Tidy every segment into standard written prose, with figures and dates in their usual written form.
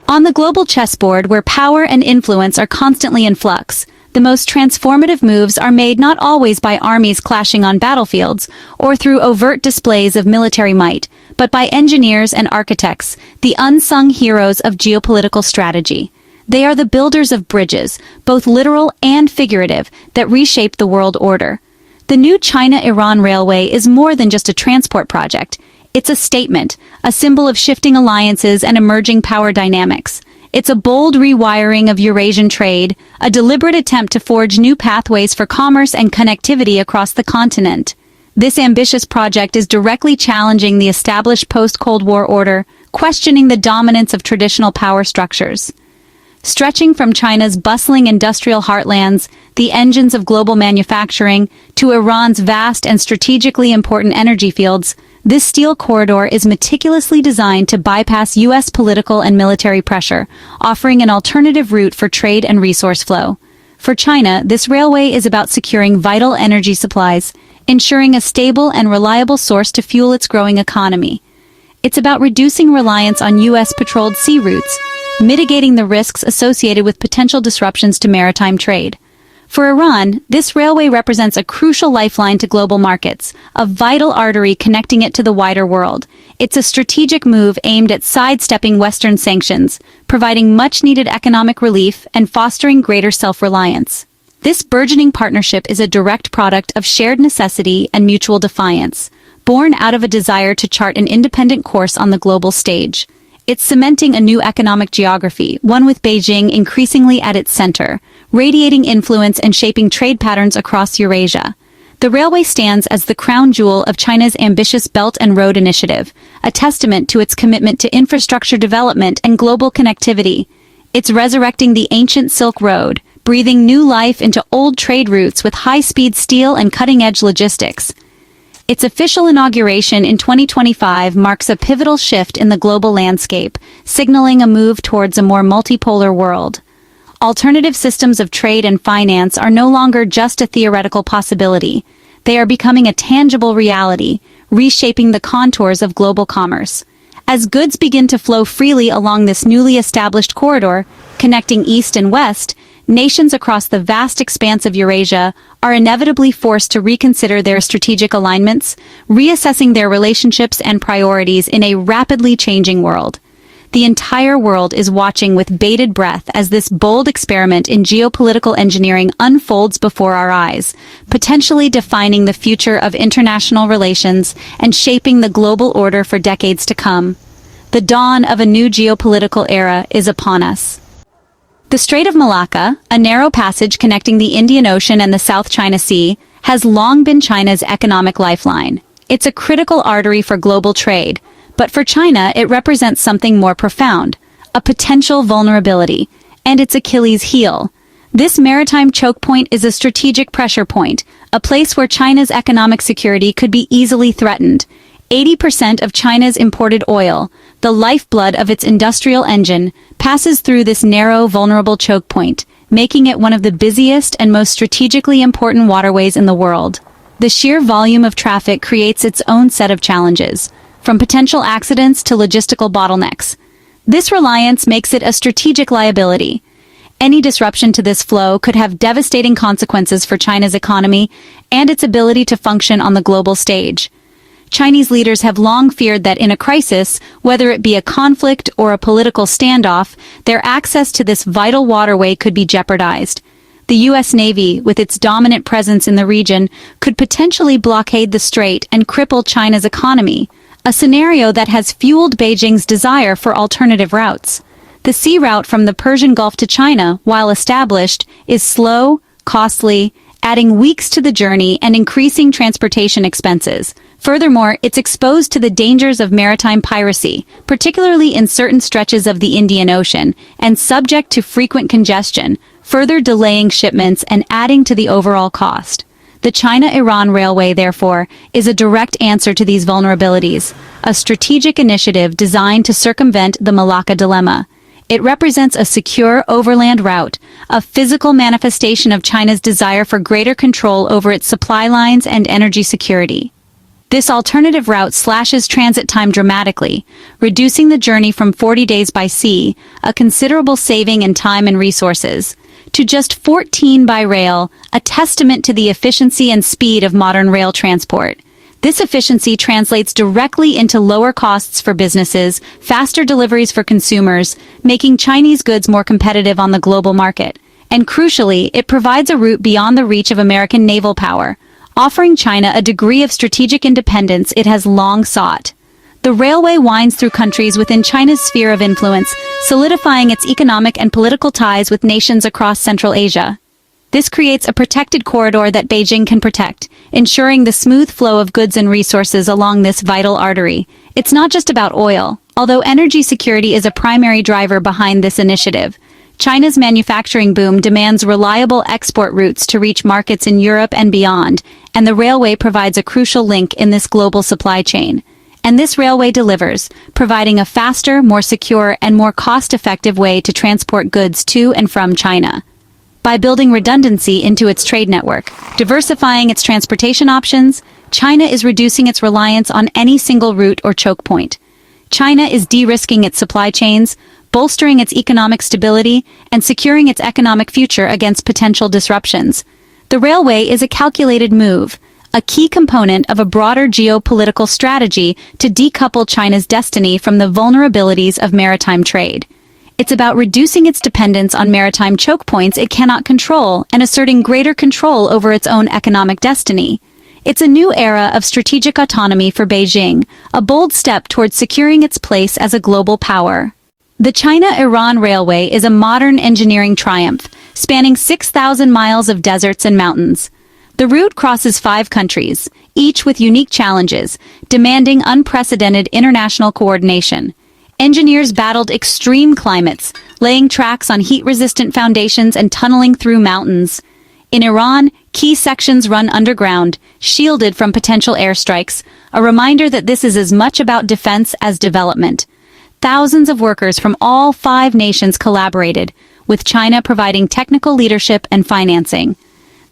On the global chessboard where power and influence are constantly in flux, the most transformative moves are made not always by armies clashing on battlefields or through overt displays of military might, but by engineers and architects, the unsung heroes of geopolitical strategy. They are the builders of bridges, both literal and figurative, that reshape the world order. The new China-Iran railway is more than just a transport project. It's a statement, a symbol of shifting alliances and emerging power dynamics. It's a bold rewiring of Eurasian trade, a deliberate attempt to forge new pathways for commerce and connectivity across the continent. This ambitious project is directly challenging the established post-Cold War order, questioning the dominance of traditional power structures. Stretching from China's bustling industrial heartlands, the engines of global manufacturing, to Iran's vast and strategically important energy fields, this steel corridor is meticulously designed to bypass U.S. political and military pressure, offering an alternative route for trade and resource flow. For China, this railway is about securing vital energy supplies, ensuring a stable and reliable source to fuel its growing economy. It's about reducing reliance on U.S.-patrolled sea routes, mitigating the risks associated with potential disruptions to maritime trade. For Iran, this railway represents a crucial lifeline to global markets, a vital artery connecting it to the wider world. It's a strategic move aimed at sidestepping Western sanctions, providing much-needed economic relief and fostering greater self-reliance. This burgeoning partnership is a direct product of shared necessity and mutual defiance, born out of a desire to chart an independent course on the global stage. It's cementing a new economic geography, one with Beijing increasingly at its center, radiating influence and shaping trade patterns across Eurasia. The railway stands as the crown jewel of China's ambitious Belt and Road Initiative, a testament to its commitment to infrastructure development and global connectivity. It's resurrecting the ancient Silk Road, breathing new life into old trade routes with high-speed steel and cutting-edge logistics. Its official inauguration in 2025 marks a pivotal shift in the global landscape, signaling a move towards a more multipolar world. Alternative systems of trade and finance are no longer just a theoretical possibility. They are becoming a tangible reality, reshaping the contours of global commerce. As goods begin to flow freely along this newly established corridor, connecting East and West, nations across the vast expanse of Eurasia are inevitably forced to reconsider their strategic alignments, reassessing their relationships and priorities in a rapidly changing world. The entire world is watching with bated breath as this bold experiment in geopolitical engineering unfolds before our eyes, potentially defining the future of international relations and shaping the global order for decades to come. The dawn of a new geopolitical era is upon us. The Strait of Malacca, a narrow passage connecting the Indian Ocean and the South China Sea, has long been China's economic lifeline. It's a critical artery for global trade, but for China it represents something more profound, a potential vulnerability, and its Achilles heel. This maritime choke point is a strategic pressure point, a place where China's economic security could be easily threatened. 80% of China's imported oil, the lifeblood of its industrial engine, passes through this narrow, vulnerable choke point, making it one of the busiest and most strategically important waterways in the world. The sheer volume of traffic creates its own set of challenges, from potential accidents to logistical bottlenecks. This reliance makes it a strategic liability. Any disruption to this flow could have devastating consequences for China's economy and its ability to function on the global stage. Chinese leaders have long feared that in a crisis, whether it be a conflict or a political standoff, their access to this vital waterway could be jeopardized. The U.S. Navy, with its dominant presence in the region, could potentially blockade the strait and cripple China's economy, a scenario that has fueled Beijing's desire for alternative routes. The sea route from the Persian Gulf to China, while established, is slow, costly, adding weeks to the journey and increasing transportation expenses. Furthermore, it's exposed to the dangers of maritime piracy, particularly in certain stretches of the Indian Ocean, and subject to frequent congestion, further delaying shipments and adding to the overall cost. The China-Iran Railway, therefore, is a direct answer to these vulnerabilities, a strategic initiative designed to circumvent the Malacca dilemma. It represents a secure overland route, a physical manifestation of China's desire for greater control over its supply lines and energy security. This alternative route slashes transit time dramatically, reducing the journey from 40 days by sea, a considerable saving in time and resources, to just 14 by rail, a testament to the efficiency and speed of modern rail transport. This efficiency translates directly into lower costs for businesses, faster deliveries for consumers, making Chinese goods more competitive on the global market. And crucially, it provides a route beyond the reach of American naval power, offering China a degree of strategic independence it has long sought. The railway winds through countries within China's sphere of influence, solidifying its economic and political ties with nations across Central Asia. This creates a protected corridor that Beijing can protect, ensuring the smooth flow of goods and resources along this vital artery. It's not just about oil, although energy security is a primary driver behind this initiative. China's manufacturing boom demands reliable export routes to reach markets in Europe and beyond, and the railway provides a crucial link in this global supply chain. And this railway delivers, providing a faster, more secure, and more cost-effective way to transport goods to and from China. By building redundancy into its trade network, diversifying its transportation options, China is reducing its reliance on any single route or choke point. China is de-risking its supply chains, bolstering its economic stability, and securing its economic future against potential disruptions. The railway is a calculated move, a key component of a broader geopolitical strategy to decouple China's destiny from the vulnerabilities of maritime trade. It's about reducing its dependence on maritime choke points it cannot control and asserting greater control over its own economic destiny. It's a new era of strategic autonomy for Beijing, a bold step towards securing its place as a global power. The China-Iran Railway is a modern engineering triumph, spanning 6,000 miles of deserts and mountains. The route crosses 5 countries, each with unique challenges, demanding unprecedented international coordination. Engineers battled extreme climates, laying tracks on heat-resistant foundations and tunneling through mountains. In Iran, key sections run underground, shielded from potential airstrikes, a reminder that this is as much about defense as development. Thousands of workers from all 5 nations collaborated, with China providing technical leadership and financing.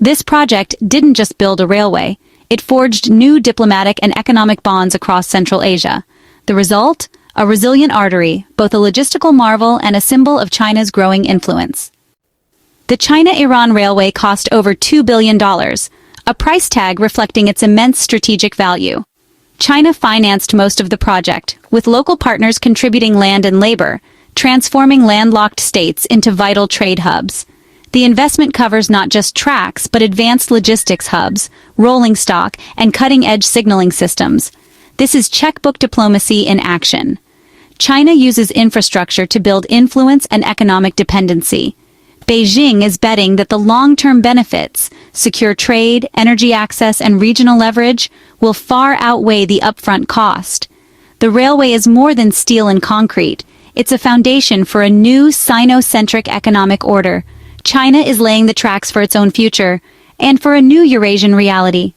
This project didn't just build a railway, it forged new diplomatic and economic bonds across Central Asia. The result? A resilient artery, both a logistical marvel and a symbol of China's growing influence. The China-Iran Railway cost over $2 billion, a price tag reflecting its immense strategic value. China financed most of the project, with local partners contributing land and labor, transforming landlocked states into vital trade hubs. The investment covers not just tracks but advanced logistics hubs, rolling stock, and cutting-edge signaling systems. This is checkbook diplomacy in action. China uses infrastructure to build influence and economic dependency. Beijing is betting that the long-term benefits, secure trade, energy access, and regional leverage, will far outweigh the upfront cost. The railway is more than steel and concrete. It's a foundation for a new Sino-centric economic order. China is laying the tracks for its own future, and for a new Eurasian reality.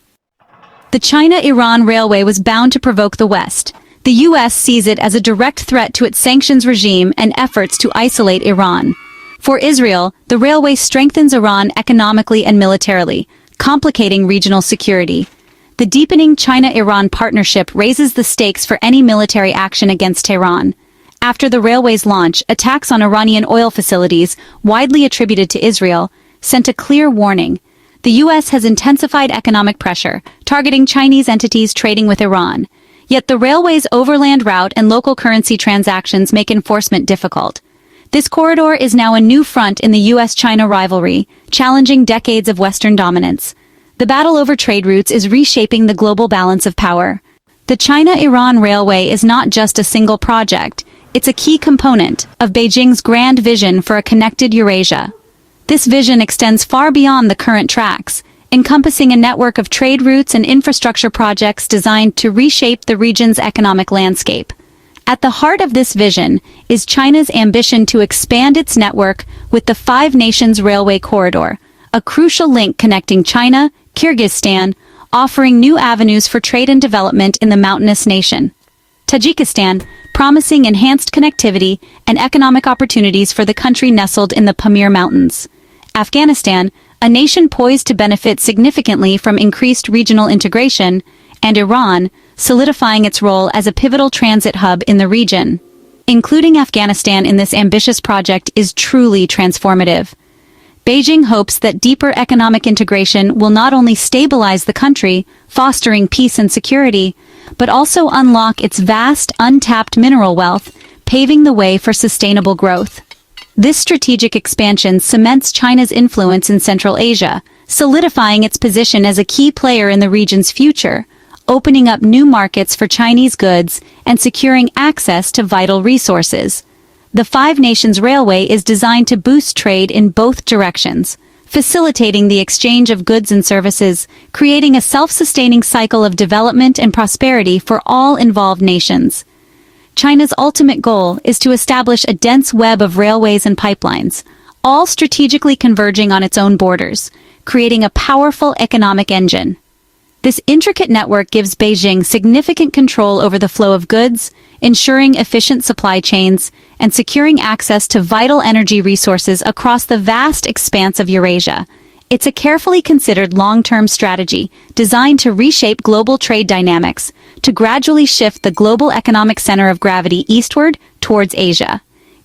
The China-Iran Railway was bound to provoke the West. The U.S. sees it as a direct threat to its sanctions regime and efforts to isolate Iran. For Israel, the railway strengthens Iran economically and militarily, complicating regional security. The deepening China-Iran partnership raises the stakes for any military action against Tehran. After the railway's launch, attacks on Iranian oil facilities, widely attributed to Israel, sent a clear warning. The U.S. has intensified economic pressure, targeting Chinese entities trading with Iran. Yet the railway's overland route and local currency transactions make enforcement difficult. This corridor is now a new front in the U.S.-China rivalry, challenging decades of Western dominance. The battle over trade routes is reshaping the global balance of power. The China-Iran Railway is not just a single project. It's a key component of Beijing's grand vision for a connected Eurasia. This vision extends far beyond the current tracks, encompassing a network of trade routes and infrastructure projects designed to reshape the region's economic landscape. At the heart of this vision is China's ambition to expand its network with the 5 Nations Railway Corridor, a crucial link connecting China, Kyrgyzstan, offering new avenues for trade and development in the mountainous nation. Tajikistan, promising enhanced connectivity and economic opportunities for the country nestled in the Pamir Mountains. Afghanistan, a nation poised to benefit significantly from increased regional integration, and Iran, solidifying its role as a pivotal transit hub in the region. Including Afghanistan in this ambitious project is truly transformative. Beijing hopes that deeper economic integration will not only stabilize the country, fostering peace and security, but also unlock its vast, untapped mineral wealth, paving the way for sustainable growth. This strategic expansion cements China's influence in Central Asia, solidifying its position as a key player in the region's future, opening up new markets for Chinese goods and securing access to vital resources. The Five Nations Railway is designed to boost trade in both directions, facilitating the exchange of goods and services, creating a self-sustaining cycle of development and prosperity for all involved nations. China's ultimate goal is to establish a dense web of railways and pipelines, all strategically converging on its own borders, creating a powerful economic engine. This intricate network gives Beijing significant control over the flow of goods, ensuring efficient supply chains, and securing access to vital energy resources across the vast expanse of Eurasia. It's a carefully considered long-term strategy designed to reshape global trade dynamics, to gradually shift the global economic center of gravity eastward towards Asia.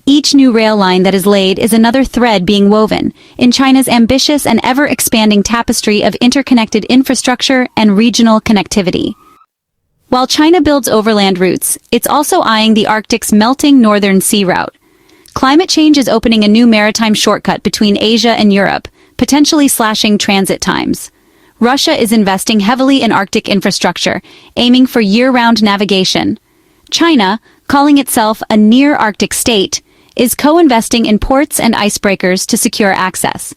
Each new rail line that is laid is another thread being woven in China's ambitious and ever-expanding tapestry of interconnected infrastructure and regional connectivity. While China builds overland routes, it's also eyeing the Arctic's melting northern sea route. Climate change is opening a new maritime shortcut between Asia and Europe, potentially slashing transit times. Russia is investing heavily in Arctic infrastructure, aiming for year-round navigation. China, calling itself a near-Arctic state, is co-investing in ports and icebreakers to secure access.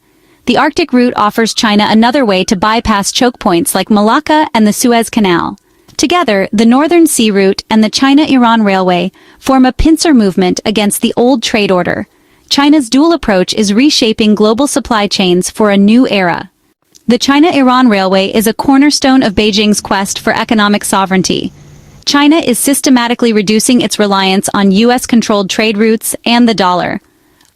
The Arctic route offers China another way to bypass choke points like Malacca and the Suez Canal. Together, the Northern Sea Route and the China-Iran Railway form a pincer movement against the old trade order. China's dual approach is reshaping global supply chains for a new era. The China-Iran Railway is a cornerstone of Beijing's quest for economic sovereignty. China is systematically reducing its reliance on U.S.-controlled trade routes and the dollar.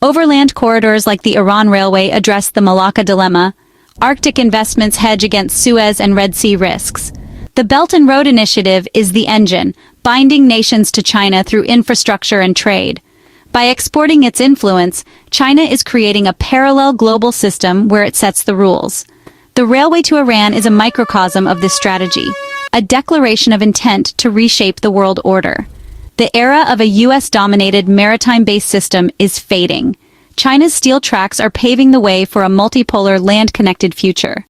Overland corridors like the Iran Railway address the Malacca dilemma. Arctic investments hedge against Suez and Red Sea risks. The Belt and Road Initiative is the engine, binding nations to China through infrastructure and trade. By exporting its influence, China is creating a parallel global system where it sets the rules. The railway to Iran is a microcosm of this strategy, a declaration of intent to reshape the world order. The era of a U.S.-dominated maritime-based system is fading. China's steel tracks are paving the way for a multipolar land-connected future.